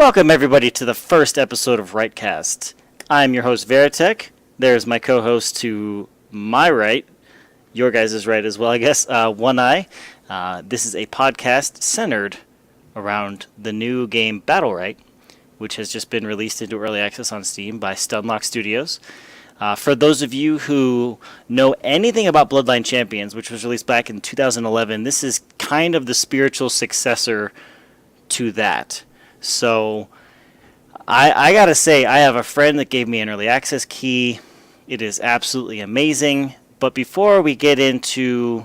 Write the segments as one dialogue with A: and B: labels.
A: Welcome, everybody, to the first episode of RiteCast. I'm your host, Veritech. There's my co-host to my right, your guys' right as well, I guess, One Eye. This is a podcast centered around the new game Battlerite, which has just been released into early access on Steam by Stunlock Studios. For those of you who know anything about Bloodline Champions, which was released back in 2011, this is kind of the spiritual successor to that. So I gotta say, I have a friend that gave me an early access key. It is absolutely amazing. But before we get into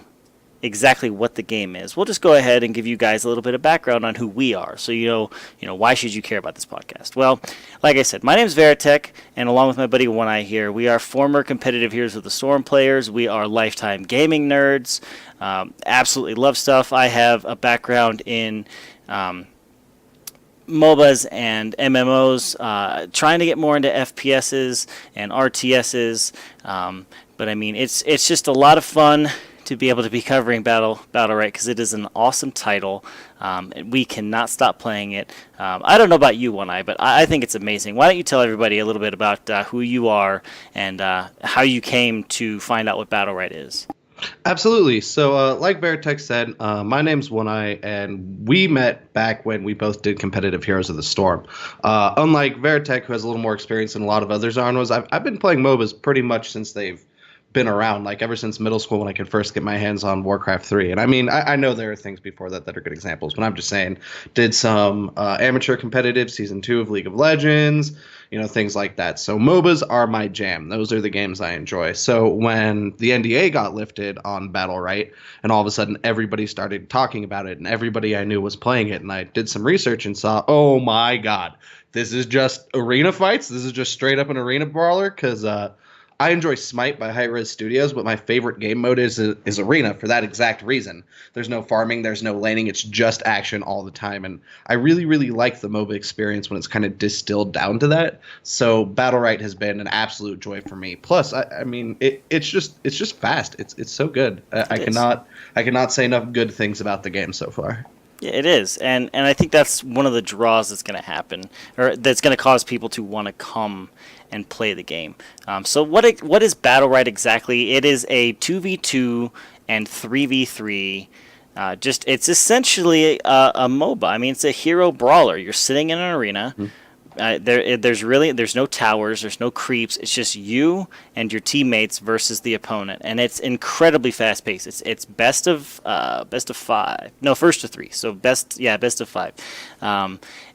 A: exactly what the game is, we'll just go ahead and give you guys a little bit of background on who we are. So you know why should you care about this podcast? Well, like I said, my name is Veritech, and along with my buddy One Eye here, we are former competitive Heroes of the Storm players. We are lifetime gaming nerds. Absolutely love stuff. I have a background in MOBAs and MMOs, trying to get more into FPSs and RTSs, but I mean it's just a lot of fun to be able to be covering Battlerite because it is an awesome title. We cannot stop playing it. I don't know about you, One Eye, but I think it's amazing. Why don't you tell everybody a little bit about who you are and how you came to find out what Battlerite is?
B: Absolutely. So, like Veritech said, my name's One Eye, and we met back when we both did competitive Heroes of the Storm. Unlike Veritech, who has a little more experience than a lot of other genres, I've been playing MOBAs pretty much since they've been around, like ever since middle school when I could first get my hands on Warcraft 3. And I mean, I know there are things before that are good examples, but I'm just saying, did some amateur competitive Season 2 of League of Legends, things like that. So MOBAs are my jam. Those are the games I enjoy. So when the NDA got lifted on Battlerite, and all of a sudden everybody started talking about it, and everybody I knew was playing it, and I did some research and saw, oh my god, this is just arena fights? This is just straight up an arena brawler? Because I enjoy Smite by Hi-Rez Studios, but my favorite game mode is Arena for that exact reason. There's no farming, there's no laning, it's just action all the time, and I really, really like the MOBA experience when it's kind of distilled down to that. So Battlerite has been an absolute joy for me. Plus, I mean, it's just fast. It's so good. I cannot say enough good things about the game so far.
A: Yeah, it is, and I think that's one of the draws that's going to happen, or that's going to cause people to want to come and play the game. So what is Battlerite exactly? It is a 2v2 and 3v3. It's essentially a MOBA. I mean, it's a hero brawler. You're sitting in an arena. Mm-hmm. There's no towers, there's no creeps. It's just you and your teammates versus the opponent, and it's incredibly fast paced. It's best of 5. No, first to 3. So best of 5.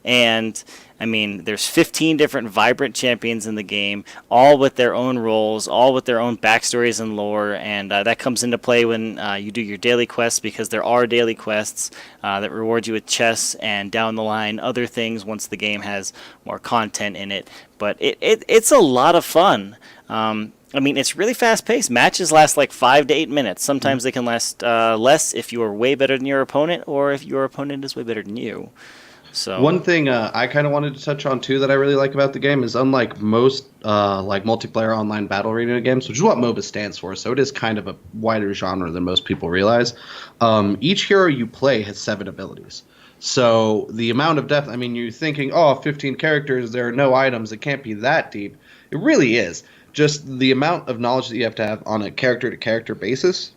A: And I mean, there's 15 different vibrant champions in the game, all with their own roles, all with their own backstories and lore, and that comes into play when you do your daily quests, because there are daily quests that reward you with chests and down the line other things once the game has more content in it. But it's a lot of fun. I mean, it's really fast-paced. Matches last like 5 to 8 minutes. Sometimes they can last less if you are way better than your opponent, or if your opponent is way better than you. So
B: one thing I kind of wanted to touch on too that I really like about the game is, unlike most like multiplayer online battle arena games, which is what MOBA stands for, so it is kind of a wider genre than most people realize. Each hero you play has 7 abilities. So the amount of depth, I mean, you're thinking, 15 characters, there are no items, it can't be that deep. It really is. Just the amount of knowledge that you have to have on a character-to-character basis,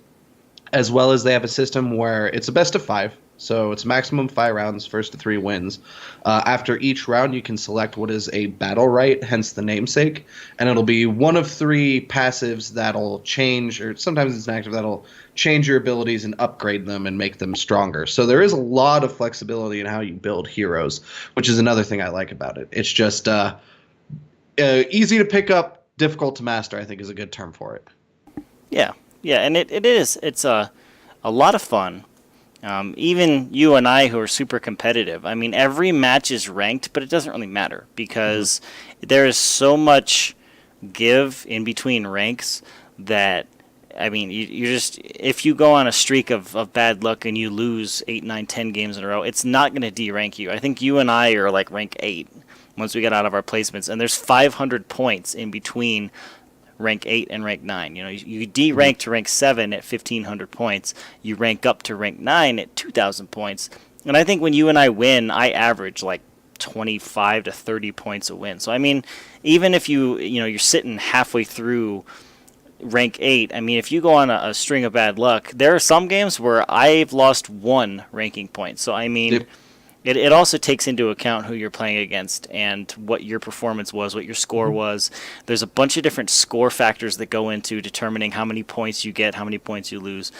B: as well as they have a system where it's a best of 5. So it's maximum 5 rounds, first to 3 wins. After each round, you can select what is a Battlerite, hence the namesake, and it'll be one of 3 passives that'll change, or sometimes it's an active that'll change your abilities and upgrade them and make them stronger. So there is a lot of flexibility in how you build heroes, which is another thing I like about it. It's just easy to pick up, difficult to master, I think is a good term for it.
A: Yeah, and it is. It's a lot of fun. Even you and I, who are super competitive, I mean, every match is ranked, but it doesn't really matter because there is so much give in between ranks that, I mean, you just, if you go on a streak of bad luck and you lose 8, 9, 10 games in a row, it's not going to de-rank you. I think you and I are like rank 8 once we get out of our placements, and there's 500 points in between rank 8 and rank 9. You de-rank to rank 7 at 1,500 points. You rank up to rank 9 at 2,000 points. And I think when you and I win, I average like 25 to 30 points a win. So I mean, even if you're sitting halfway through rank 8, I mean, if you go on a string of bad luck, there are some games where I've lost 1 ranking point. So I mean,
B: Yep.
A: it also takes into account who you're playing against and what your performance was, what your score was. There's a bunch of different score factors that go into determining how many points you get, how many points you lose.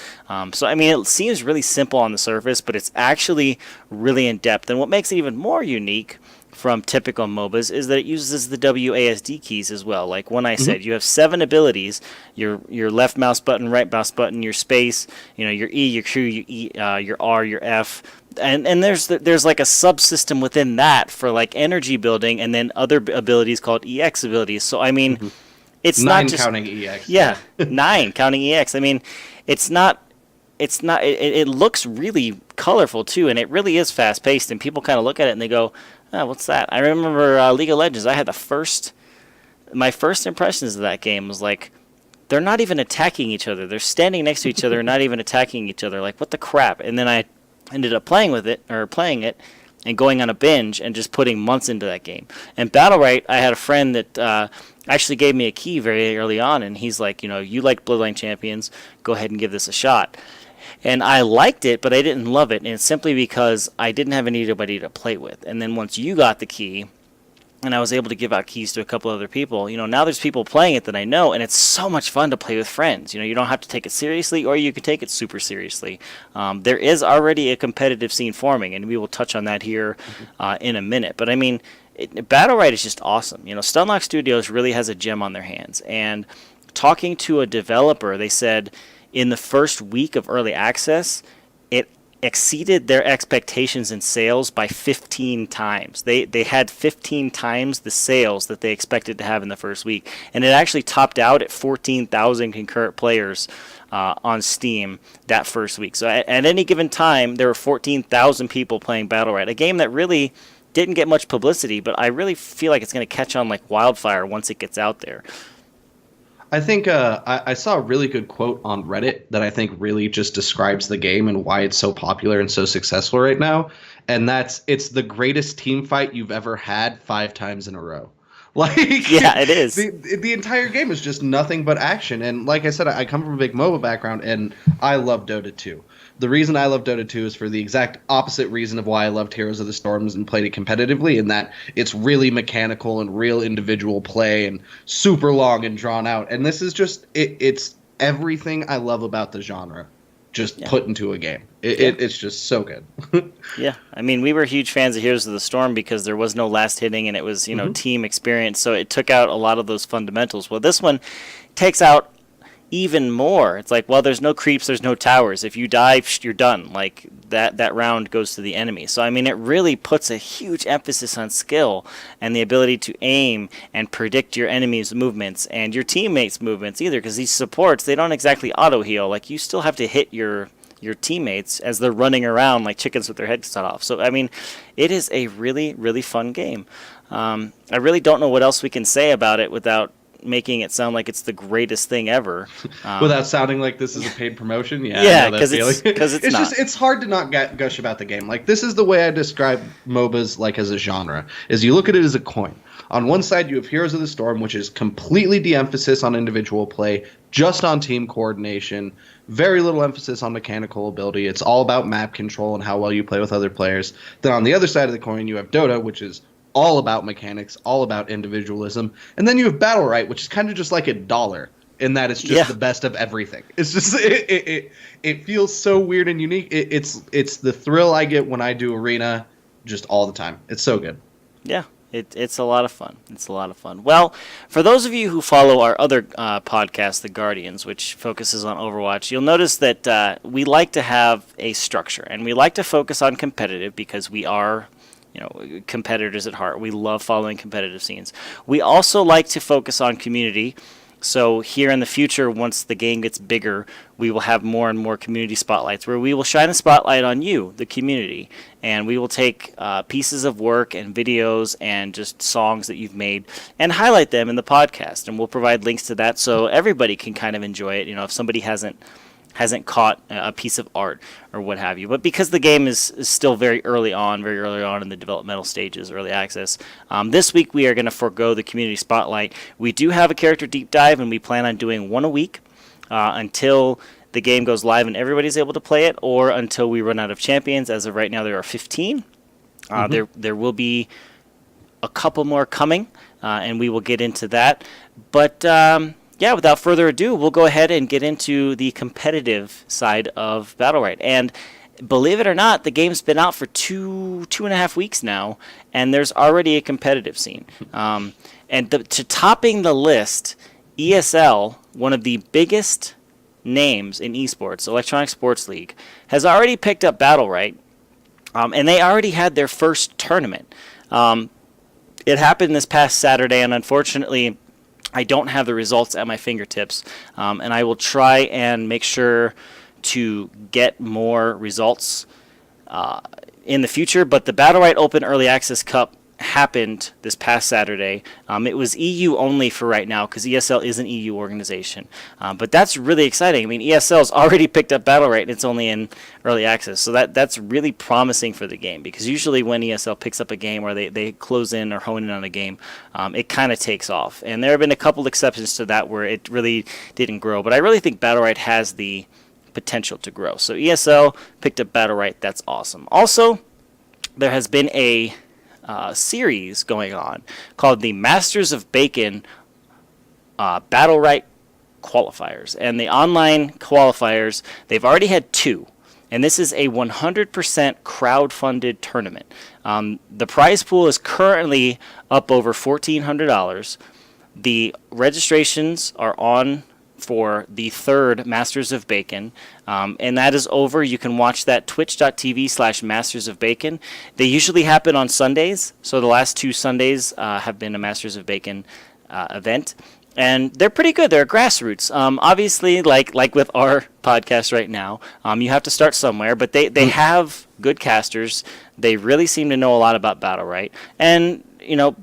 A: So, I mean, it seems really simple on the surface, but it's actually really in-depth. And what makes it even more unique from typical MOBAs is that it uses the WASD keys as well. Like when I said, you have 7 abilities: your left mouse button, right mouse button, your space, your E, your Q, your R, your F. And there's like a subsystem within that for like energy building, and then other abilities called EX abilities. So I mean, it's
B: 9
A: not just
B: counting EX.
A: Yeah, 9 counting EX. I mean, it's not. It looks really colorful too, and it really is fast paced. And people kind of look at it and they go, "Oh, what's that?" I remember League of Legends. I had my first impressions of that game was like, they're not even attacking each other. They're standing next to each other and not even attacking each other. Like, what the crap? And then I ended up playing it and going on a binge and just putting months into that game. And Battlerite, I had a friend that actually gave me a key very early on, and he's like, you like Bloodline Champions, go ahead and give this a shot. And I liked it, but I didn't love it, and it's simply because I didn't have anybody to play with. And then once you got the key, and I was able to give out keys to a couple other people, now there's people playing it that I know, and it's so much fun to play with friends. You don't have to take it seriously, or you can take it super seriously. There is already a competitive scene forming, and we will touch on that here in a minute. But I mean, Battlerite is just awesome. Stunlock Studios really has a gem on their hands. And talking to a developer, they said in the first week of early access, it exceeded their expectations in sales by 15 times. They had 15 times the sales that they expected to have in the first week, and it actually topped out at 14,000 concurrent players on Steam that first week. So at any given time, there were 14,000 people playing Battlerite, a game that really didn't get much publicity, but I really feel like it's going to catch on like wildfire once it gets out there.
B: I think I saw a really good quote on Reddit that I think really just describes the game and why it's so popular and so successful right now. And it's the greatest team fight you've ever had 5 times in a row. Like,
A: yeah, it is.
B: The entire game is just nothing but action. And like I said, I come from a big MOBA background, and I love Dota 2. The reason I love Dota 2 is for the exact opposite reason of why I loved Heroes of the Storms and played it competitively, in that it's really mechanical and real individual play and super long and drawn out. And this is just it's everything I love about the genre just put into a game. It's just so good.
A: Yeah, I mean, we were huge fans of Heroes of the Storm because there was no last hitting, and it was team experience, so it took out a lot of those fundamentals. Well, this one takes out even more. It's like, well, there's no creeps, there's no towers. If you die, you're done. Like that round goes to the enemy. So I mean, it really puts a huge emphasis on skill and the ability to aim and predict your enemy's movements and your teammates' movements either, because these supports, they don't exactly auto heal. Like, you still have to hit your teammates as they're running around like chickens with their heads cut off. So I mean, it is a really, really fun game. I really don't know what else we can say about it without making it sound like it's the greatest thing ever.
B: Without sounding like this is a paid promotion.
A: Yeah, because it's not.
B: It's hard to not gush about the game. Like, this is the way I describe MOBAs, like, as a genre, is you look at it as a coin. On one side, you have Heroes of the Storm, which is completely de-emphasis on individual play, just on team coordination, very little emphasis on mechanical ability. It's all about map control and how well you play with other players. Then on the other side of the coin, you have Dota, which is all about mechanics, all about individualism. And then you have Battlerite, which is kind of just like a dollar, in that it's just the best of everything. It's just it feels so weird and unique. It's the thrill I get when I do Arena just all the time. It's so good.
A: Yeah. It's a lot of fun. It's a lot of fun. Well, for those of you who follow our other podcast, The Guardians, which focuses on Overwatch, you'll notice that we like to have a structure, and we like to focus on competitive because we are competitors at heart. We love following competitive scenes. We also like to focus on community. So here in the future, once the game gets bigger, we will have more and more community spotlights where we will shine a spotlight on you, the community, and we will take pieces of work and videos and just songs that you've made and highlight them in the podcast, and we'll provide links to that so everybody can kind of enjoy it. If somebody hasn't hasn't caught a piece of art or what have you. But because the game is still very early on in the developmental stages, early access, this week we are going to forego the community spotlight. We do have a character deep dive, and we plan on doing one a week until the game goes live and everybody's able to play it, or until we run out of champions. As of right now, there are 15. There will be a couple more coming, and we will get into that. But yeah, without further ado, we'll go ahead and get into the competitive side of Battlerite. And believe it or not, the game's been out for two and a half weeks now, and there's already a competitive scene. And to topping the list, ESL, one of the biggest names in esports, Electronic Sports League, has already picked up Battlerite, and they already had their first tournament. It happened this past Saturday, and unfortunately, I don't have the results at my fingertips, and I will try and make sure to get more results in the future. But the Battlerite Open Early Access Cup happened this past Saturday. It was EU only for right now because ESL is an EU organization. But that's really exciting. I mean, ESL's already picked up Battlerite, and it's only in early access. So that's really promising for the game, because usually when ESL picks up a game, or they close in or hone in on a game, it kind of takes off. And there have been a couple exceptions to that where it really didn't grow. But I really think Battlerite has the potential to grow. So ESL picked up Battlerite. That's awesome. Also, there has been a series going on called the Masters of Bacon Battlerite qualifiers. And the online qualifiers, they've already had 2. And this is a 100% crowd-funded tournament. The prize pool is currently up over $1,400. The registrations are on for the 3rd Masters of Bacon, and that is over. You can watch that twitch.tv/Masters of Bacon. They usually happen on Sundays, so the last 2 Sundays have been a Masters of Bacon event, and they're pretty good. They're grassroots. Obviously, like with our podcast right now, you have to start somewhere, but they have good casters. They really seem to know a lot about Battlerite, and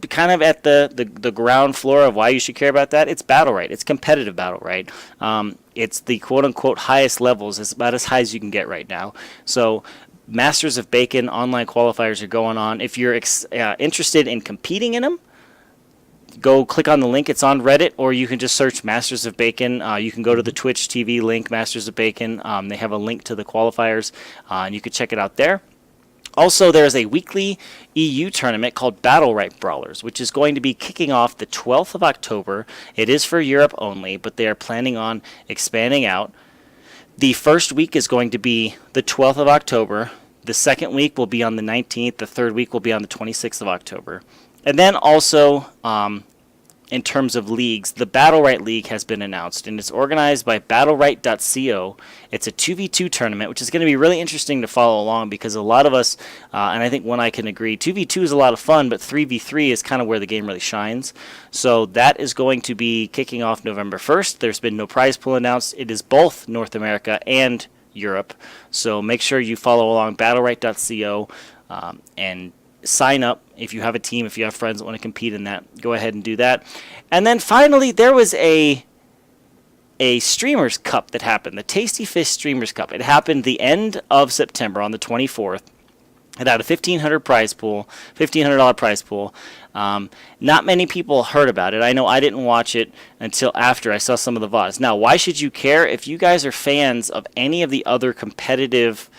A: kind of at the ground floor of why you should care about that, it's Battlerite. It's competitive Battlerite. It's the quote-unquote highest levels. It's about as high as you can get right now. So Masters of Bacon online qualifiers are going on. If you're interested in competing in them, go click on the link. It's on Reddit, or you can just search Masters of Bacon. You can go to the Twitch TV link, Masters of Bacon. They have a link to the qualifiers, and you can check it out there. Also, there's a weekly EU tournament called Battlerite Brawlers, which is going to be kicking off the 12th of October. It is for Europe only, but they are planning on expanding out. The first week is going to be the 12th of October. The second week will be on the 19th. The third week will be on the 26th of October. And then also, in terms of leagues, the Battlerite League has been announced, and it's organized by Battlerite.co. It's a 2v2 tournament, which is going to be really interesting to follow along, because a lot of us, and I think one I can agree, 2v2 is a lot of fun, but 3v3 is kind of where the game really shines. So that is going to be kicking off November 1st. There's been no prize pool announced. It is both North America and Europe. So make sure you follow along Battlerite.co and sign up if you have a team, if you have friends that want to compete in that. Go ahead and do that. And then finally, there was a Streamers Cup that happened, the Tasty Fish Streamers Cup. It happened the end of September on the 24th. It had a $1,500 prize pool. Not many people heard about it. I know I didn't watch it until after I saw some of the VODs. Now, why should you care? If you guys are fans of any of the other competitive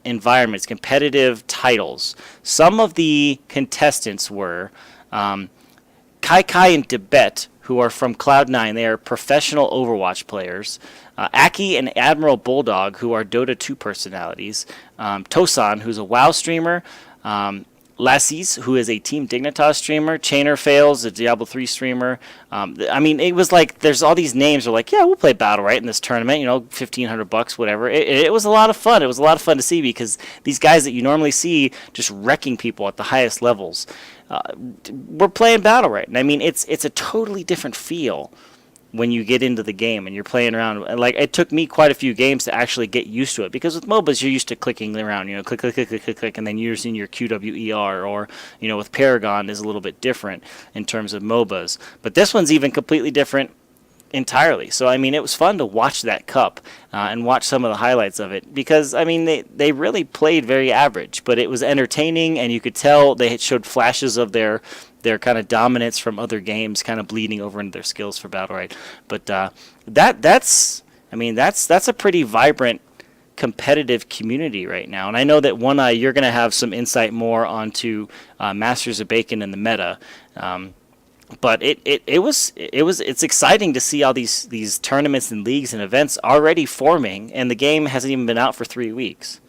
A: environments, competitive titles, some of the contestants were Kai Kai and Debet, who are from Cloud9. They are professional Overwatch players. Aki and Admiral Bulldog, who are Dota 2 personalities. Tosan, who's a WoW streamer. Lassis, who is a Team Dignitas streamer. Chainer Fails, a Diablo 3 streamer. I mean, it was like, there's all these names are like, yeah, we'll play Battlerite in this tournament, $1,500, whatever. It was a lot of fun. It was a lot of fun to see, because these guys that you normally see just wrecking people at the highest levels, we're playing Battlerite. And I mean, it's a totally different feel when you get into the game and you're playing around. Like, it took me quite a few games to actually get used to it, because with MOBAs you're used to clicking around, click, click, click, click, click, click, and then you're using your QWER, or with Paragon is a little bit different in terms of MOBAs. But this one's even completely different. entirely. So I mean, it was fun to watch that cup and watch some of the highlights of it because I mean they really played very average, but it was entertaining and you could tell they had showed flashes of their kind of dominance from other games, kind of bleeding over into their skills for Battlerite. But that's I mean that's a pretty vibrant competitive community right now. And I know that One Eye, you're going to have some insight more onto Masters of Bacon and the meta. But it's exciting to see all these tournaments and leagues and events already forming, and the game hasn't even been out for 3 weeks.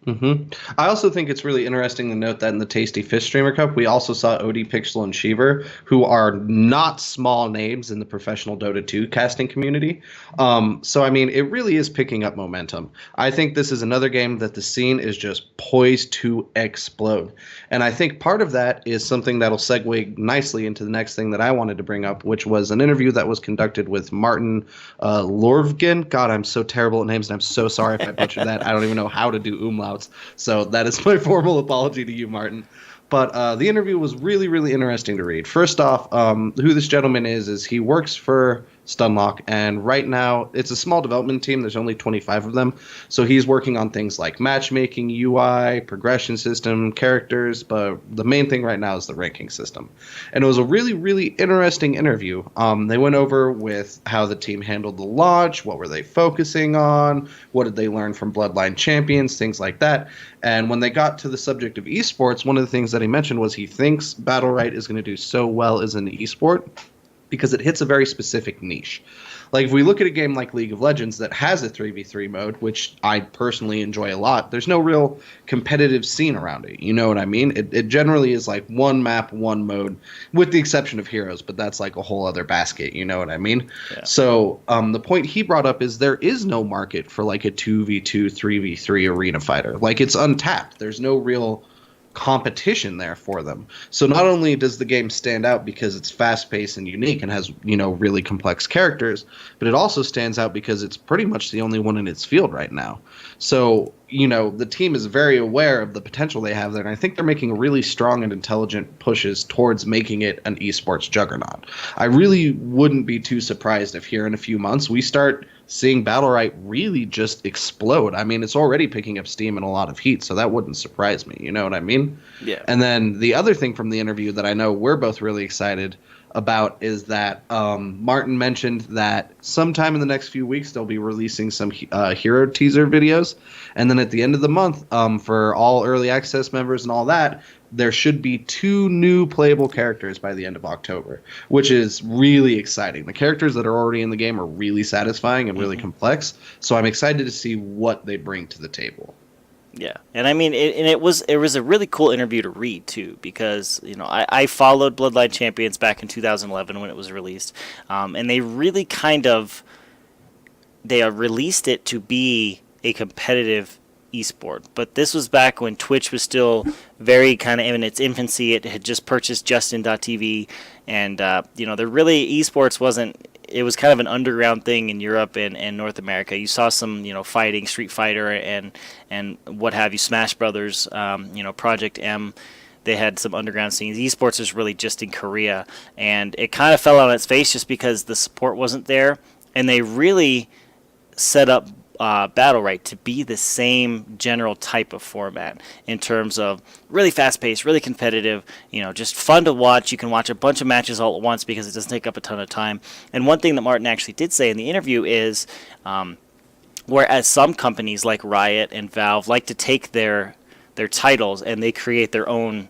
B: I also think it's really interesting to note that in the Tasty Fish Streamer Cup, we also saw Odie, Pixel, and Sheever, who are not small names in the professional Dota 2 casting community. So, I mean, it really is picking up momentum. I think this is another game that the scene is just poised to explode. And I think part of that is something that'll segue nicely into the next thing that I wanted to bring up, which was an interview that was conducted with Martin Lorvgin. God, I'm so terrible at names, and I'm so sorry if I butchered that. I don't even know how to do umlaut. So that is my formal apology to you, Martin. But the interview was really, really interesting to read. First off, who this gentleman is he works for Stunlock, and right now it's a small development team. There's only 25 of them. So he's working on things like matchmaking, UI, progression system, characters, but the main thing right now is the ranking system. And it was a really, really interesting interview. They went over with how the team handled the launch, what were they focusing on, what did they learn from Bloodline Champions, things like that. And when they got to the subject of esports, one of the things that he mentioned was he thinks Battlerite is going to do so well as an esport because it hits a very specific niche. Like if we look at a game like League of Legends that has a 3v3 mode, which I personally enjoy a lot, there's no real competitive scene around it. You know what I mean? It generally is like one map, one mode, with the exception of Heroes, but that's like a whole other basket. You know what I mean? Yeah. So the point he brought up is there is no market for like a 2v2, 3v3 arena fighter. Like it's untapped. There's no real competition there for them. So not only does the game stand out because it's fast-paced and unique and has, you know, really complex characters, but it also stands out because it's pretty much the only one in its field right now. So, you know, the team is very aware of the potential they have there, and I think they're making really strong and intelligent pushes towards making it an esports juggernaut. I really wouldn't be too surprised if here in a few months we start seeing Battlerite really just explode. I mean, it's already picking up steam and a lot of heat, so that wouldn't surprise me. You know what I mean?
A: Yeah.
B: And then the other thing from the interview that I know we're both really excited about is that Martin mentioned that sometime in the next few weeks they'll be releasing some hero teaser videos, and then at the end of the month, for all early access members and all that, there should be 2 new playable characters by the end of October, which is really exciting. The characters that are already in the game are really satisfying and really complex, so I'm excited to see what they bring to the table.
A: Yeah, and I mean, it was a really cool interview to read too, because you know I followed Bloodline Champions back in 2011 when it was released, and they really released it to be a competitive esport. But this was back when Twitch was still very kind of in its infancy. It had just purchased Justin.tv, and you know, esports wasn't. It was kind of an underground thing in Europe and North America. You saw some, you know, fighting, Street Fighter and what have you, Smash Brothers, you know, Project M. They had some underground scenes. Esports was really just in Korea, and it kind of fell on its face just because the support wasn't there, and they really set up Battlerite to be the same general type of format in terms of really fast-paced, really competitive, you know, just fun to watch. You can watch a bunch of matches all at once because it doesn't take up a ton of time. And one thing that Martin actually did say in the interview is whereas some companies like Riot and Valve like to take their titles and they create their own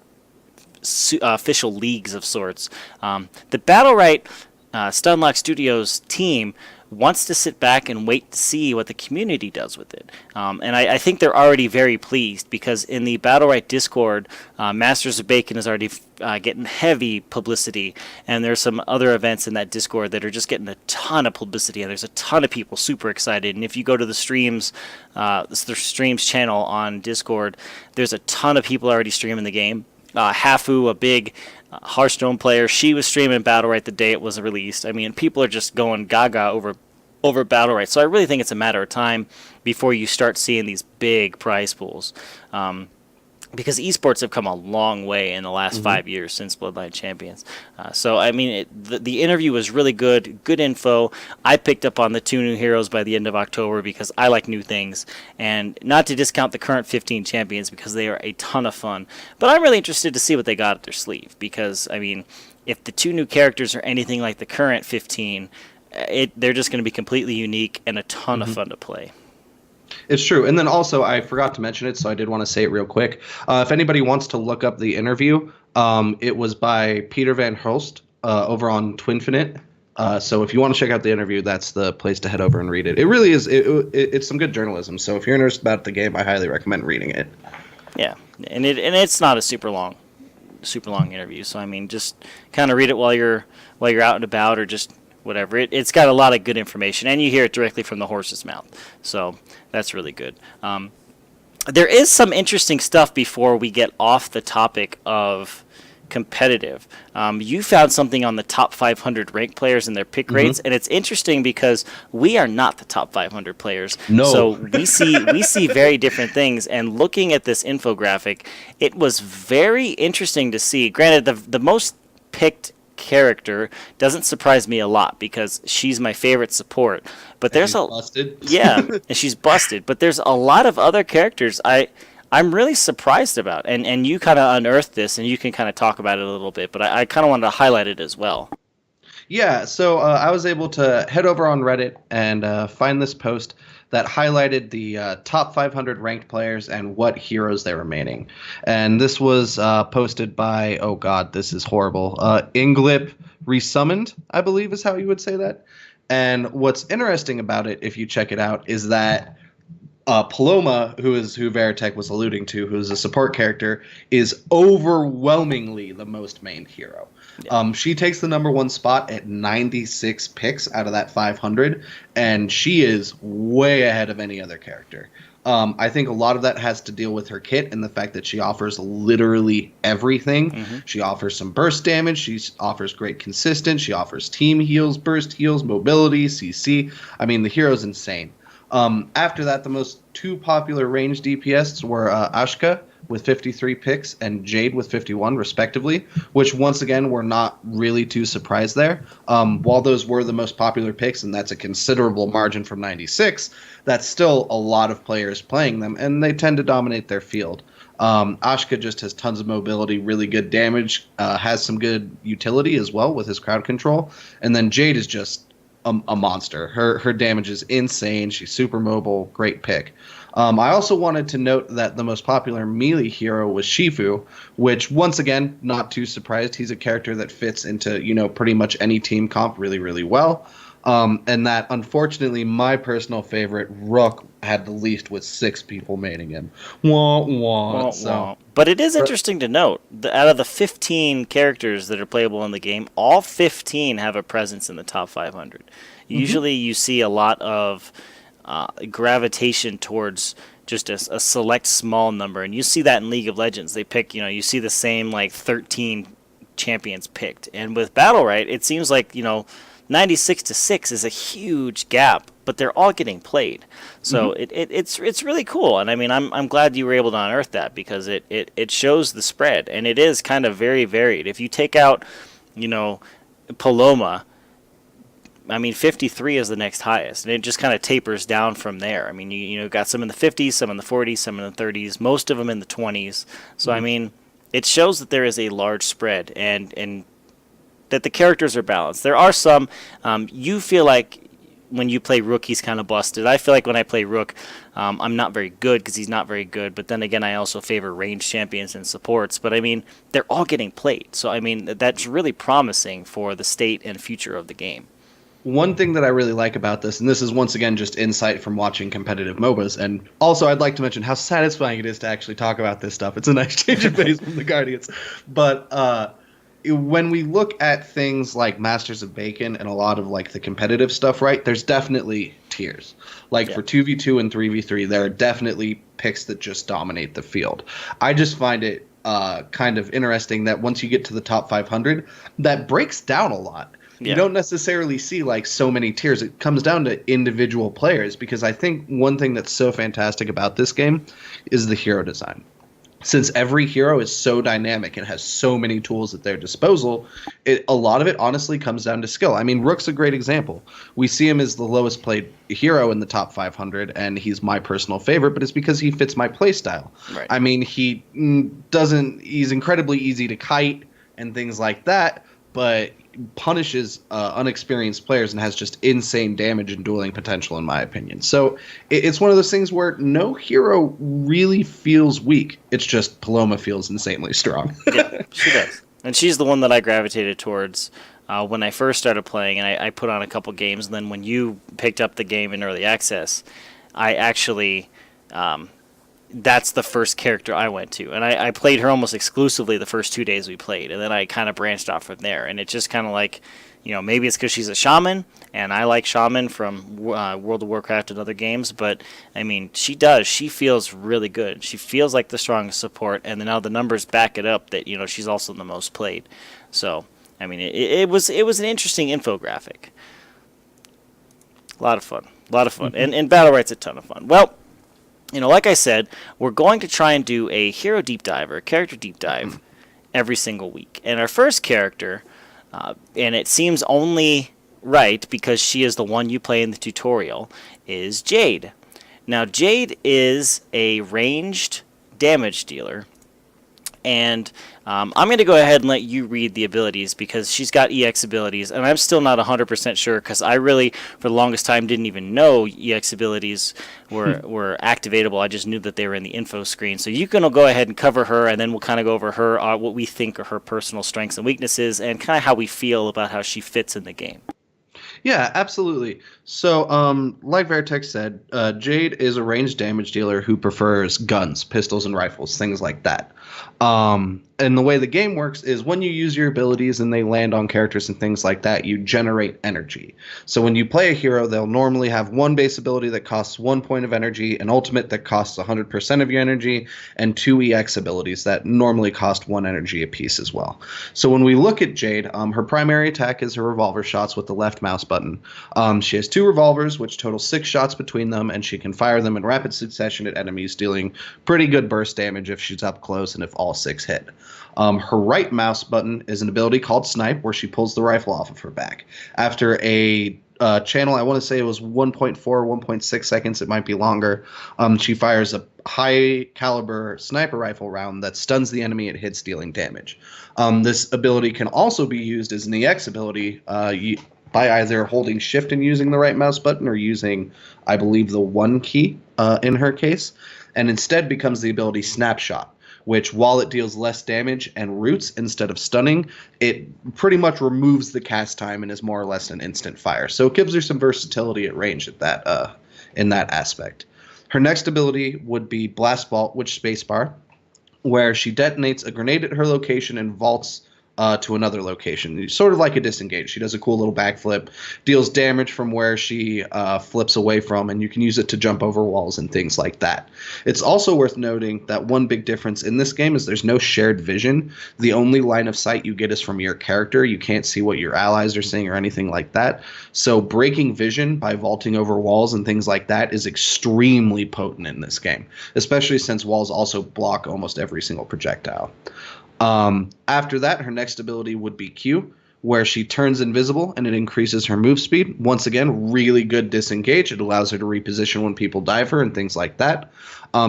A: official leagues of sorts, the Battlerite Stunlock Studios team wants to sit back and wait to see what the community does with it. And I think they're already very pleased because in the Battlerite Discord, Masters of Bacon is already getting heavy publicity, and there's some other events in that Discord that are just getting a ton of publicity, and there's a ton of people super excited. And if you go to the streams channel on Discord, there's a ton of people already streaming the game. Hafu, a big Hearthstone player, she was streaming Battlerite the day it was released. I mean, people are just going gaga over Battlerite. So I really think it's a matter of time before you start seeing these big prize pools. because esports have come a long way in the last 5 years since Bloodline Champions. So, I mean, the interview was really good info. I picked up on the 2 new heroes by the end of October because I like new things. And not to discount the current 15 champions because they are a ton of fun. But I'm really interested to see what they got up their sleeve because, I mean, if the 2 new characters are anything like the current 15, they're just going to be completely unique and a ton of fun to play.
B: It's true. And then also, I forgot to mention it, so I did want to say it real quick. If anybody wants to look up the interview, it was by Peter Van Hulst over on Twinfinite. So if you want to check out the interview, that's the place to head over and read it. It really is. It's some good journalism. So if you're interested about the game, I highly recommend reading it.
A: Yeah, and it's not a super long interview. So I mean, just kind of read it while you're out and about, or just whatever. It's got a lot of good information, and you hear it directly from the horse's mouth. So that's really good. There is some interesting stuff before we get off the topic of competitive. You found something on the top 500 ranked players and their pick rates, and it's interesting because we are not the top 500 players.
B: No.
A: So we see very different things. And looking at this infographic, it was very interesting to see. Granted, the most picked character doesn't surprise me a lot because she's my favorite support. But there's
B: busted.
A: Yeah, and she's busted. But there's a lot of other characters I'm really surprised about, and you kind of unearthed this, and you can kind of talk about it a little bit, but I kind of wanted to highlight it as well.
B: Yeah, so I was able to head over on Reddit and find this post that highlighted the top 500 ranked players and what heroes they're remaining. And this was posted by, oh god, this is horrible, Inglip Resummoned, I believe is how you would say that. And what's interesting about it, if you check it out, is that Paloma, who Veritech was alluding to, who's a support character, is overwhelmingly the most mained hero. Yeah. She takes the #1 spot at 96 picks out of that 500, and she is way ahead of any other character. I think a lot of that has to deal with her kit and the fact that she offers literally everything. She offers some burst damage. She offers great consistent. She offers team heals, burst heals, mobility, CC. I mean, the hero's insane. After that, the most 2 popular range DPS were Ashka with 53 picks and Jade with 51, respectively, which once again, we're not really too surprised there. While those were the most popular picks, and that's a considerable margin from 96, that's still a lot of players playing them, and they tend to dominate their field. Ashka just has tons of mobility, really good damage, has some good utility as well with his crowd control, and then Jade is just a monster. Her damage is insane. She's super mobile. Great pick. I also wanted to note that the most popular melee hero was Shifu, which once again, not too surprised. He's a character that fits into, pretty much any team comp really, really well. And that, unfortunately, my personal favorite, Rook, had the least with 6 people maining him. Wah, wah. So.
A: But it is interesting to note, out of the 15 characters that are playable in the game, all 15 have a presence in the top 500. Usually you see a lot of gravitation towards just a select small number, and you see that in League of Legends. They pick, you see the same 13 champions picked. And with Battlerite, it seems like, 96 to 6 is a huge gap, but they're all getting played. So it's really cool, and I mean I'm glad you were able to unearth that because it shows the spread, and it is kind of very varied. If you take out, Paloma, I mean 53 is the next highest, and it just kind of tapers down from there. I mean you got some in the 50s, some in the 40s, some in the 30s, most of them in the 20s. So I mean it shows that there is a large spread and that the characters are balanced. There are some, you feel like when you play Rook, he's kind of busted. I feel like when I play Rook, I'm not very good because he's not very good. But then again, I also favor ranged champions and supports. But I mean, they're all getting played. So I mean, that's really promising for the state and future of the game.
B: One thing that I really like about this, and this is once again just insight from watching competitive MOBAs, and also I'd like to mention how satisfying it is to actually talk about this stuff. It's a nice change of pace from the Guardians. But when we look at things like Masters of Bacon and a lot of the competitive stuff, right, there's definitely tiers. For 2v2 and 3v3, there are definitely picks that just dominate the field. I just find it kind of interesting that once you get to the top 500, that breaks down a lot. Yeah. You don't necessarily see so many tiers. It comes down to individual players, because I think one thing that's so fantastic about this game is the hero design. since every hero is so dynamic and has so many tools at their disposal, a lot of it honestly comes down to skill. I mean, Rook's a great example. We see him as the lowest played hero in the top 500, and he's my personal favorite, but it's because he fits my playstyle.
A: Right.
B: I mean, he's incredibly easy to kite and things like that, but punishes unexperienced players and has just insane damage and dueling potential, in my opinion. So it's one of those things where no hero really feels weak. It's just Paloma feels insanely strong.
A: Yeah, she does. And she's the one that I gravitated towards when I first started playing, and I put on a couple games. And then when you picked up the game in early access, I actually... that's the first character I went to. And I played her almost exclusively the first 2 days we played. And then I kind of branched off from there. And it's just kind of like, maybe it's because she's a shaman, and I like shaman from World of Warcraft and other games. But, I mean, she feels really good. She feels like the strongest support. And then now the numbers back it up that, she's also the most played. So, I mean, it was an interesting infographic. A lot of fun. And Battlerite's a ton of fun. Well, like I said, we're going to try and do a hero deep dive or a character deep dive every single week. And our first character, and it seems only right because she is the one you play in the tutorial, is Jade. Now, Jade is a ranged damage dealer. And I'm going to go ahead and let you read the abilities because she's got EX abilities, and I'm still not 100% sure because I really, for the longest time, didn't even know EX abilities were activatable. I just knew that they were in the info screen. So you can go ahead and cover her, and then we'll kind of go over her, what we think are her personal strengths and weaknesses, and kind of how we feel about how she fits in the game.
B: Yeah, absolutely. So, like Veritech said, Jade is a ranged damage dealer who prefers guns, pistols, and rifles, things like that. And the way the game works is when you use your abilities and they land on characters and things like that, you generate energy. So when you play a hero, they'll normally have one base ability that costs 1 point of energy, an ultimate that costs 100% of your energy, and 2 EX abilities that normally cost 1 energy apiece as well. So when we look at Jade, her primary attack is her revolver shots with the left mouse button. She has 2 revolvers, which total 6 shots between them, and she can fire them in rapid succession at enemies, dealing pretty good burst damage if she's up close and if all 6 hit. Her right mouse button is an ability called Snipe, where she pulls the rifle off of her back. After a channel, I want to say it was 1.4, 1.6 seconds, it might be longer, she fires a high caliber sniper rifle round that stuns the enemy and hits, dealing damage. This ability can also be used as an EX ability by either holding shift and using the right mouse button or using, I believe, the 1 key in her case, and instead becomes the ability Snapshot, which, while it deals less damage and roots instead of stunning, it pretty much removes the cast time and is more or less an instant fire. So it gives her some versatility at range at that in that aspect. Her next ability would be Blast Vault, which spacebar, where she detonates a grenade at her location and vaults to another location, sort of like a disengage. She does a cool little backflip, deals damage from where she flips away from, and you can use it to jump over walls and things like that. It's also worth noting that one big difference in this game is there's no shared vision. The only line of sight you get is from your character. You can't see what your allies are seeing or anything like that. So breaking vision by vaulting over walls and things like that is extremely potent in this game, especially since walls also block almost every single projectile. After that, her next ability would be Q, where she turns invisible and it increases her move speed. Once again, really good disengage. It allows her to reposition when people dive her and things like that.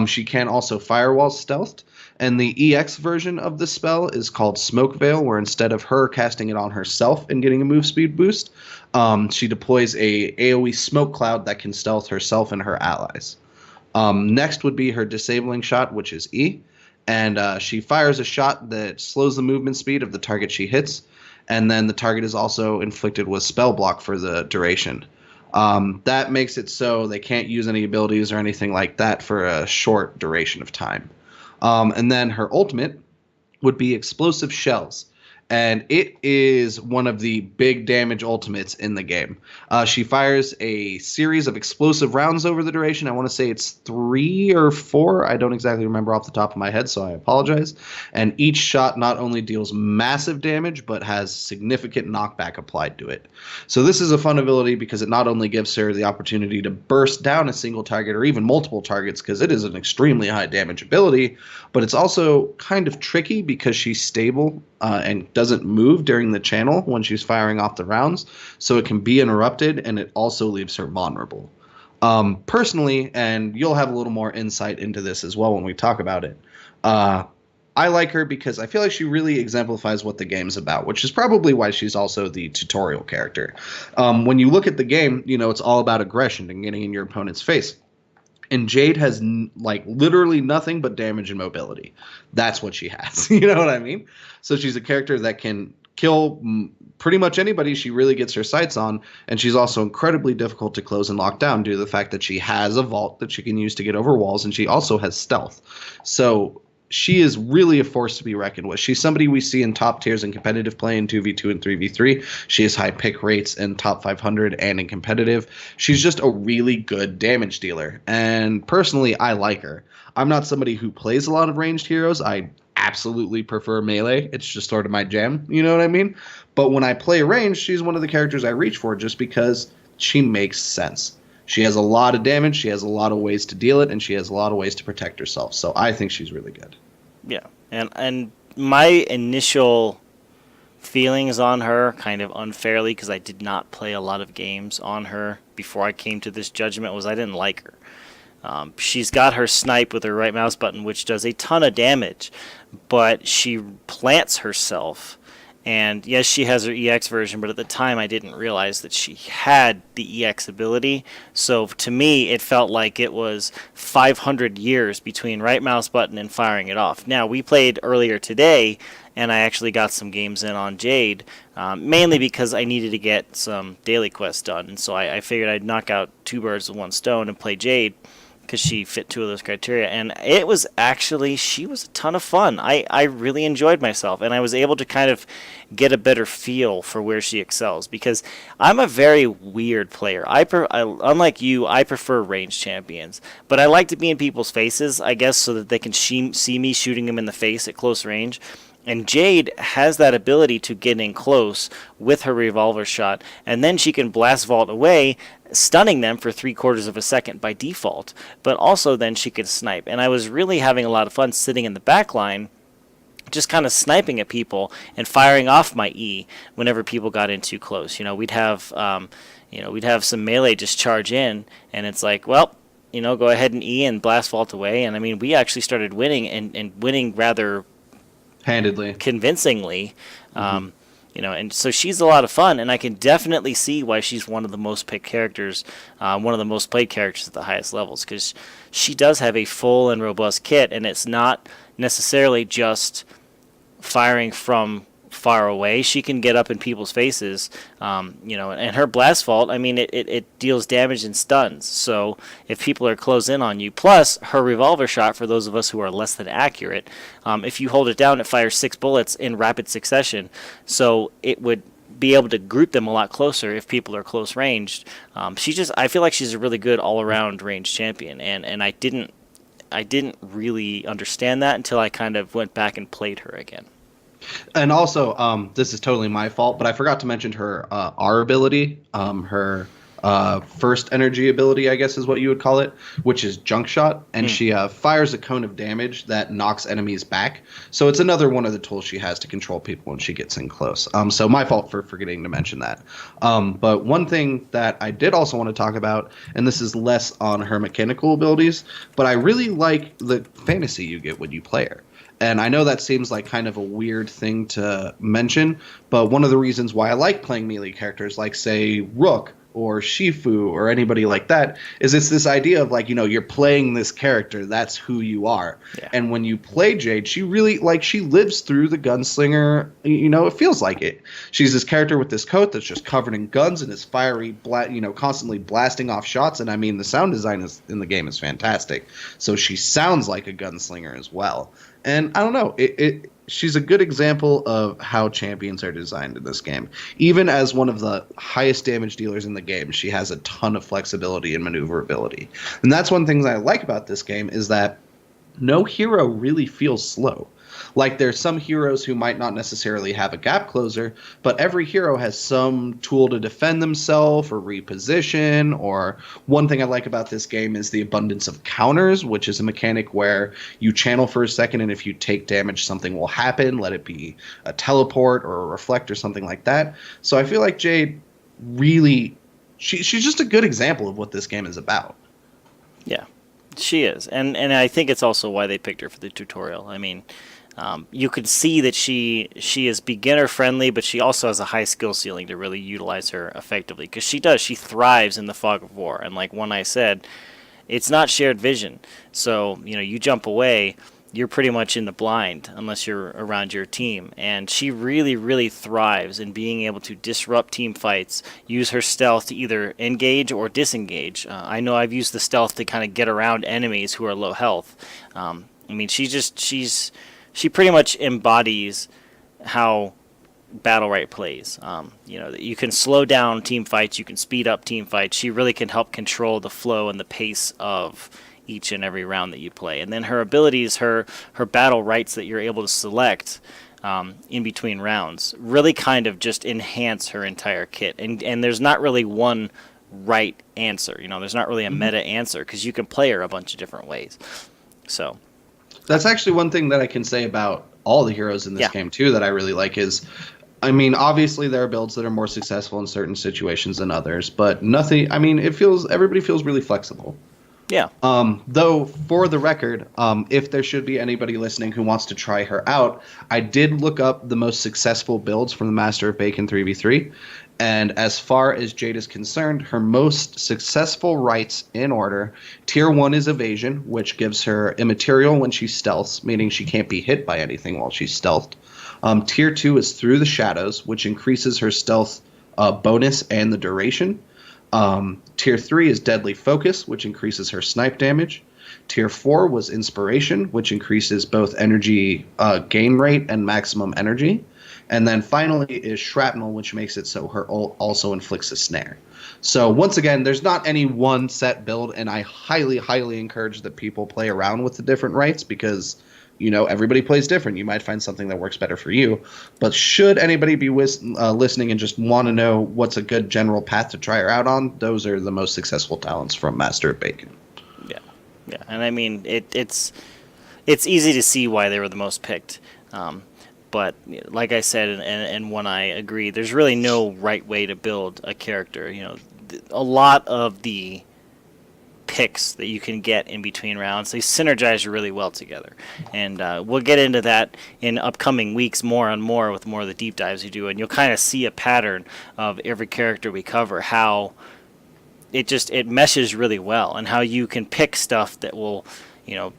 B: She can also firewall stealthed. And the EX version of the spell is called Smoke Veil, where instead of her casting it on herself and getting a move speed boost, she deploys a AoE smoke cloud that can stealth herself and her allies. Next would be her disabling shot, which is E. And she fires a shot that slows the movement speed of the target she hits, and then the target is also inflicted with spell block for the duration. That makes it so they can't use any abilities or anything like that for a short duration of time. And then her ultimate would be Explosive Shells, and it is one of the big damage ultimates in the game. She fires a series of explosive rounds over the duration. I want to say it's 3 or 4. I don't exactly remember off the top of my head, so I apologize. And each shot not only deals massive damage, but has significant knockback applied to it. So this is a fun ability because it not only gives her the opportunity to burst down a single target or even multiple targets, because it is an extremely high damage ability, but it's also kind of tricky because she's stable and doesn't move during the channel when she's firing off the rounds, so it can be interrupted, and it also leaves her vulnerable. Personally, and you'll have a little more insight into this as well when we talk about it, I like her because I feel like she really exemplifies what the game's about, which is probably why she's also the tutorial character. When you look at the game, it's all about aggression and getting in your opponent's face. And Jade has literally nothing but damage and mobility. That's what she has. You know what I mean? So she's a character that can kill pretty much anybody she really gets her sights on, and she's also incredibly difficult to close and lock down due to the fact that she has a vault that she can use to get over walls, and she also has stealth. So she is really a force to be reckoned with. She's somebody we see in top tiers in competitive play in 2v2 and 3v3. She has high pick rates in top 500 and in competitive. She's just a really good damage dealer, and personally, I like her. I'm not somebody who plays a lot of ranged heroes. I absolutely prefer melee. It's just sort of my jam, you know what I mean? But when I play ranged, she's one of the characters I reach for just because she makes sense. She has a lot of damage, she has a lot of ways to deal it, and she has a lot of ways to protect herself. So I think she's really good.
A: Yeah, and my initial feelings on her, kind of unfairly, because I did not play a lot of games on her before I came to this judgment, was I didn't like her. She's got her snipe with her right mouse button, which does a ton of damage, but she plants herself. And yes, she has her EX version, but at the time I didn't realize that she had the EX ability. So to me, it felt like it was 500 years between right mouse button and firing it off. Now, we played earlier today, and I actually got some games in on Jade, mainly because I needed to get some daily quests done. And so I figured I'd knock out 2 birds with 1 stone and play Jade, because she fit 2 of those criteria, and it was actually, she was a ton of fun. I really enjoyed myself, and I was able to kind of get a better feel for where she excels, because I'm a very weird player. Unlike you, I prefer ranged champions, but I like to be in people's faces, I guess, so that they can see me shooting them in the face at close range. And Jade has that ability to get in close with her revolver shot, and then she can blast vault away, stunning them for 3/4 of a second by default. But also then she can snipe. And I was really having a lot of fun sitting in the back line, just kind of sniping at people and firing off my E whenever people got in too close. We'd have some melee just charge in, and it's like, well, go ahead and E and blast vault away. And I mean, we actually started winning and winning rather
B: handedly,
A: convincingly. And so she's a lot of fun, and I can definitely see why she's one of the most picked characters, one of the most played characters at the highest levels, because she does have a full and robust kit, and it's not necessarily just firing from far away. She can get up in people's faces, and her blast vault, I mean, it deals damage and stuns. So if people are close in on you, plus her revolver shot, for those of us who are less than accurate, if you hold it down, it fires 6 bullets in rapid succession. So it would be able to group them a lot closer if people are close ranged. I feel like she's a really good all around ranged champion, and I didn't really understand that until I kind of went back and played her again.
B: And also, this is totally my fault, but I forgot to mention her R ability, her first energy ability, I guess is what you would call it, which is Junk Shot, and she fires a cone of damage that knocks enemies back. So it's another one of the tools she has to control people when she gets in close. So my fault for forgetting to mention that. But one thing that I did also want to talk about, and this is less on her mechanical abilities, but I really like the fantasy you get when you play her. And I know that seems like kind of a weird thing to mention, but one of the reasons why I like playing melee characters like, say, Rook or Shifu or anybody like that is it's this idea of like, you're playing this character. That's who you are. Yeah. And when you play Jade, she really, she lives through the gunslinger. It feels like it. She's this character with this coat that's just covered in guns and is fiery, constantly blasting off shots. And I mean, the sound design in the game is fantastic. So she sounds like a gunslinger as well. And I don't know, she's a good example of how champions are designed in this game. Even as one of the highest damage dealers in the game, she has a ton of flexibility and maneuverability. And that's one thing that I like about this game is that no hero really feels slow. Like there's some heroes who might not necessarily have a gap closer, but every hero has some tool to defend themselves or reposition. Or one thing I like about this game is the abundance of counters, which is a mechanic where you channel for a second, and if you take damage, something will happen. Let it be a teleport or a reflect or something like that. So I feel like Jade really, she's just a good example of what this game is about.
A: Yeah, she is, and I think it's also why they picked her for the tutorial. I mean, you could see that she is beginner friendly, but she also has a high skill ceiling to really utilize her effectively, because she thrives in the fog of war. And like One Eye said, it's not shared vision, so you jump away, you're pretty much in the blind unless you're around your team. And she really, really thrives in being able to disrupt team fights, use her stealth to either engage or disengage. I know I've used the stealth to kind of get around enemies who are low health. I mean, she pretty much embodies how Battlerite plays. You can slow down team fights, you can speed up team fights. She really can help control the flow and the pace of each and every round that you play. And then her abilities, her battle rights that you're able to select in between rounds really kind of just enhance her entire kit. And there's not really one right answer. There's not really a meta answer, because you can play her a bunch of different ways. So
B: that's actually one thing that I can say about all the heroes in this game too that I really like is, I mean, obviously there are builds that are more successful in certain situations than others, but nothing, I mean, everybody feels really flexible.
A: Yeah.
B: Though, for the record, if there should be anybody listening who wants to try her out, I did look up the most successful builds from the Master of Bacon 3v3. And as far as Jade is concerned, her most successful rights in order, Tier 1 is Evasion, which gives her immaterial when she stealths, meaning she can't be hit by anything while she's stealthed. Tier 2 is Through the Shadows, which increases her stealth bonus and the duration. Tier 3 is Deadly Focus, which increases her snipe damage. Tier 4 was Inspiration, which increases both energy gain rate and maximum energy. And then finally is Shrapnel, which makes it so her ult also inflicts a snare. So once again, there's not any one set build, and I highly, highly encourage that people play around with the different rights, because everybody plays different. You might find something that works better for you. But should anybody be listening and just want to know what's a good general path to try her out on, those are the most successful talents from Master of Bacon.
A: Yeah, and I mean, it's easy to see why they were the most picked. But like I said, and One Eye agree, there's really no right way to build a character. A lot of the picks that you can get in between rounds, they synergize really well together. And we'll get into that in upcoming weeks more and more with more of the deep dives we do, and you'll kind of see a pattern of every character we cover, how it meshes really well, and how you can pick stuff that will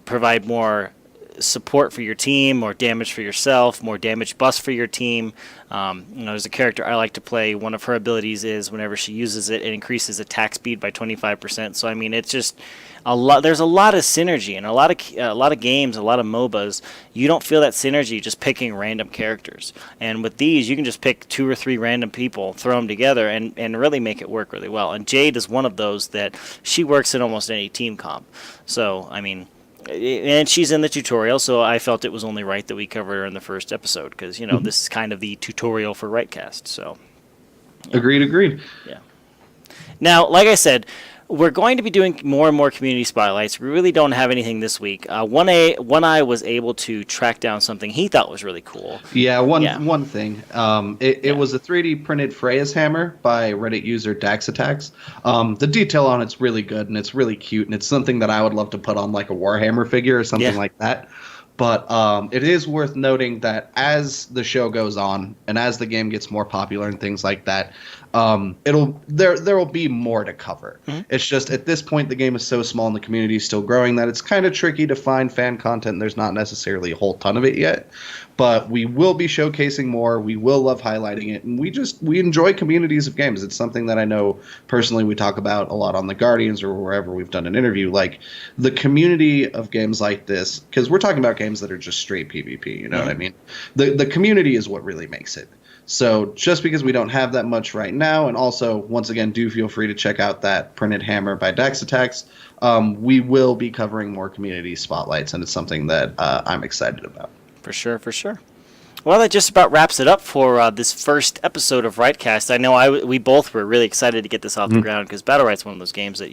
A: provide more support for your team, more damage for yourself, more damage buffs for your team. There's a character I like to play. One of her abilities is whenever she uses it, it increases attack speed by 25%. So I mean, it's just a lot. There's a lot of synergy, and a lot of games, a lot of MOBAs. You don't feel that synergy just picking random characters. And with these, you can just pick 2 or 3 random people, throw them together, and really make it work really well. And Jade is one of those that she works in almost any team comp. So I mean. And she's in the tutorial, so I felt it was only right that we covered her in the first episode, because this is kind of the tutorial for RiteCast. So,
B: yeah. Agreed.
A: Yeah. Now, like I said, we're going to be doing more and more community spotlights. We really don't have anything this week. One Eye was able to track down something he thought was really cool.
B: Yeah, one thing. It was a 3D printed Freya's hammer by Reddit user Dax Attacks. The detail on it's really good, and it's really cute, and it's something that I would love to put on like a Warhammer figure or something like that. But it is worth noting that as the show goes on and as the game gets more popular and things like that, There will be more to cover. It's just at this point the game is so small and the community is still growing that it's kind of tricky to find fan content. And there's not necessarily a whole ton of it yet, but we will be showcasing more. We will love highlighting it, and we enjoy communities of games. It's something that I know personally we talk about a lot on the Guardians or wherever we've done an interview. Like the community of games like this, because we're talking about games that are just straight PvP. You know what I mean? The community is what really makes it. So just because we don't have that much right now, and also, once again, do feel free to check out that Printed Hammer by Dex Attacks. We will be covering more community spotlights, and it's something that I'm excited about.
A: For sure, for sure. Well, that just about wraps it up for this first episode of RiteCast. I know we both were really excited to get this off the ground because Battlerite's one of those games that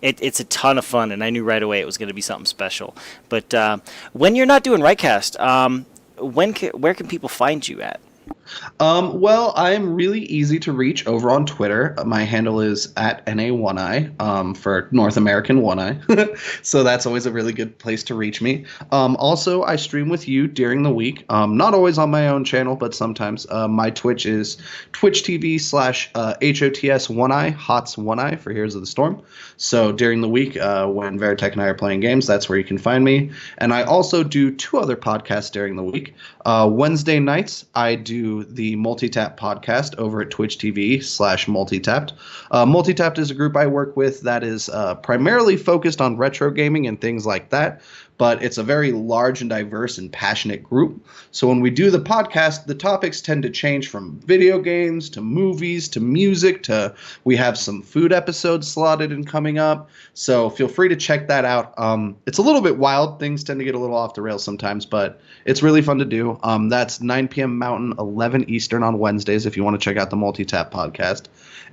A: it's a ton of fun, and I knew right away it was going to be something special. But when you're not doing RiteCast, where can people find you at?
B: Well, I'm really easy to reach over on Twitter. My handle is @NA1I for North American One Eye. So that's always a really good place to reach me. Also, I stream with you during the week. Not always on my own channel, but sometimes. My Twitch is twitch.tv/HOTS1I, HOTS1I for Heroes of the Storm. So during the week, when Veritech and I are playing games, that's where you can find me. And I also do 2 other podcasts during the week. Wednesday nights, I do the Multitap podcast over at Twitch TV/Multitapped. Multitapped is a group I work with that is primarily focused on retro gaming and things like that, but it's a very large and diverse and passionate group. So when we do the podcast, the topics tend to change from video games to movies to music to we have some food episodes slotted and coming up. So feel free to check that out. It's a little bit wild. Things tend to get a little off the rails sometimes, but it's really fun to do. That's 9 p.m. Mountain, 11 Eastern on Wednesdays if you want to check out the Multitap podcast.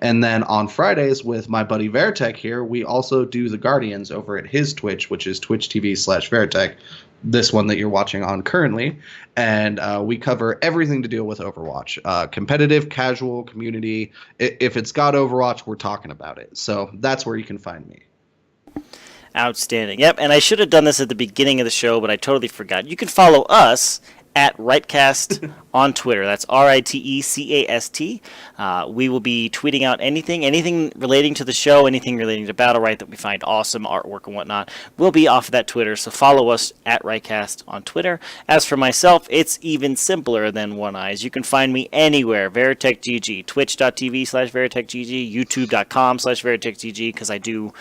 B: And then on Fridays with my buddy Veritech here, we also do the Guardians over at his Twitch, which is Twitch TV/Veritech, this one that you're watching on currently. And we cover everything to deal with Overwatch. Competitive, casual, community. If it's got Overwatch, we're talking about it. So that's where you can find me.
A: Outstanding. Yep, and I should have done this at the beginning of the show, but I totally forgot. You can follow us at RiteCast on Twitter. That's RiteCast. We will be tweeting out anything relating to the show, anything relating to Battlerite that we find awesome, artwork and whatnot, will be off of that Twitter. So follow us at RiteCast on Twitter. As for myself, it's even simpler than One Eyes. You can find me anywhere. VeritechGG, twitch.tv/VeritechGG, youtube.com/VeritechGG, because I do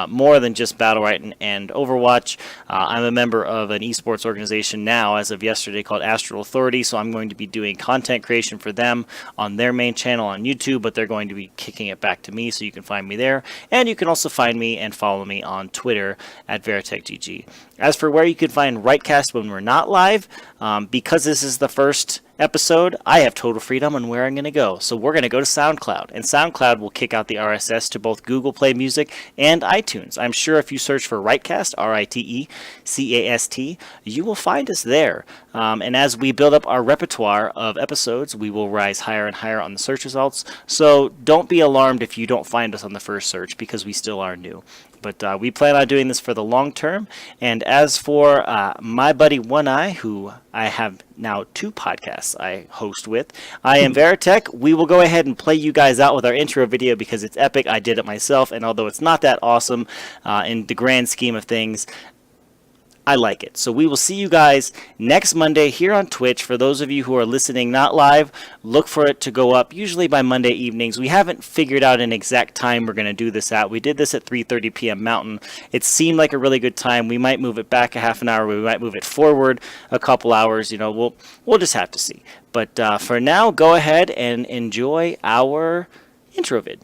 A: more than just Battlerite and Overwatch. I'm a member of an esports organization now, as of yesterday, called Astral Authority, so I'm going to be doing content creation for them on their main channel on YouTube, but they're going to be kicking it back to me, so you can find me there. And you can also find me and follow me on Twitter at VeritechGG. As for where you can find RiteCast when we're not live, because this is the first episode, I have total freedom on where I'm going to go. So we're going to go to SoundCloud, and SoundCloud will kick out the RSS to both Google Play Music and iTunes. I'm sure if you search for RiteCast, RiteCast, you will find us there. And as we build up our repertoire of episodes, we will rise higher and higher on the search results. So don't be alarmed if you don't find us on the first search, because we still are new. But we plan on doing this for the long term. And as for my buddy One Eye, who I have now 2 podcasts I host with, I am Veritech. We will go ahead and play you guys out with our intro video because it's epic. I did it myself, and although it's not that awesome in the grand scheme of things, I like it. So we will see you guys next Monday here on Twitch. For those of you who are listening not live, look for it to go up usually by Monday evenings. We haven't figured out an exact time we're going to do this at. We did this at 3:30 p.m. Mountain. It seemed like a really good time. We might move it back a half an hour. We might move it forward a couple hours. You know, we'll just have to see. But for now, go ahead and enjoy our intro vid.